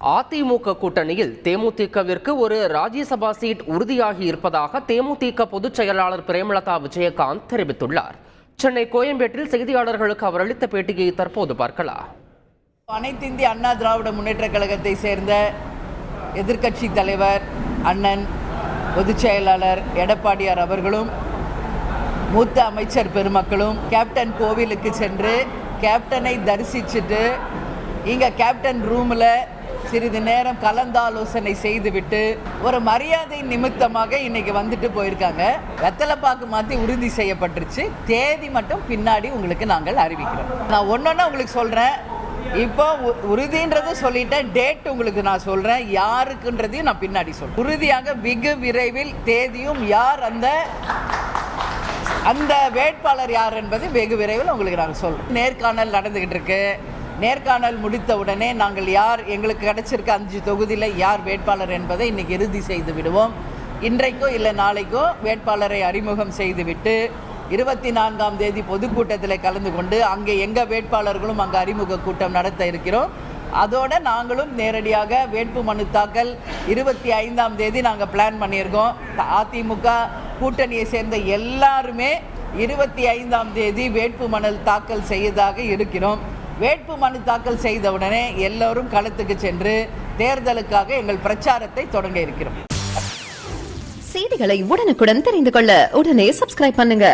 அதிமுக கூட்டணியில் தேமுதிகவிற்கு ஒரு ராஜ்யசபா சீட் உறுதியாகி இருப்பதாக தேமுதிக பொதுச் செயலாளர் பிரேமலதா விஜயகாந்த் தெரிவித்துள்ளார். சென்னை கோயம்பேட்டில் செய்தியாளர்களுக்கு அவர் அளித்த பேட்டியை தற்போது பார்க்கலாம். அனைத்து இந்திய அண்ணா திராவிட முன்னேற்ற கழகத்தை சேர்ந்த எதிர்க்கட்சி தலைவர் அண்ணன் பொதுச் செயலாளர் எடப்பாடியார் அவர்களும் மூத்த அமைச்சர் பெருமக்களும் கேப்டன் கோவிலுக்கு சென்று கேப்டனை தரிசிச்சுட்டு இங்கே கேப்டன் ரூமில் சிறிது நேரம் கலந்தாலோசனை செய்துவிட்டு ஒரு மரியாதை நிமித்தமாக இன்னைக்கு வந்துட்டு போயிருக்காங்க. வெத்தலைப்பாக்கு மாற்றி உறுதி செய்யப்பட்டுருச்சு. தேதி மட்டும் பின்னாடி உங்களுக்கு நாங்கள் அறிவிக்கிறோம். நான் ஒன்னொன்னா உங்களுக்கு சொல்றேன். இப்போ உறுதின்றது சொல்லிட்டேன். டேட் உங்களுக்கு நான் சொல்றேன். யாருக்குன்றதையும் நான் பின்னாடி சொல்றேன். உறுதியாக வெகு விரைவில் தேதியும் யார் அந்த வேட்பாளர் யார் என்பது வெகு விரைவில் உங்களுக்கு நாங்கள் சொல்றோம். நேர்காணல் நடந்துகிட்டு இருக்கு. நேர்காணல் முடித்த உடனே நாங்கள் யார் எங்களுக்கு கிடைச்சிருக்க 5 தொகுதியில் யார் வேட்பாளர் என்பதை இன்னைக்கு இறுதி செய்து விடுவோம். இன்றைக்கோ இல்லை நாளைக்கோ வேட்பாளரை அறிமுகம் செய்துவிட்டு 24ஆம் தேதி பொதுக்கூட்டத்தில் கலந்து கொண்டு அங்கே எங்கள் வேட்பாளர்களும் அங்கே அறிமுக கூட்டம் நடத்த இருக்கிறோம். அதோடு நாங்களும் நேரடியாக வேட்பு மனு தாக்கல் 25ஆம் தேதி நாங்கள் பிளான் பண்ணியிருக்கோம். அதிமுக கூட்டணியை சேர்ந்த எல்லாருமே 25ஆம் தேதி வேட்பு மனு தாக்கல் செய்வதாக இருக்கிறோம். வேட்பு மனு தாக்கல் செய்தவுடனே எல்லோரும் களத்துக்கு சென்று தேர்தலுக்காக எங்கள் பிரச்சாரத்தை தொடங்க இருக்கிறோம். செய்திகளை உடனுக்குடன் தெரிந்து கொள்ள உடனே சப்ஸ்கிரைப் பண்ணுங்க.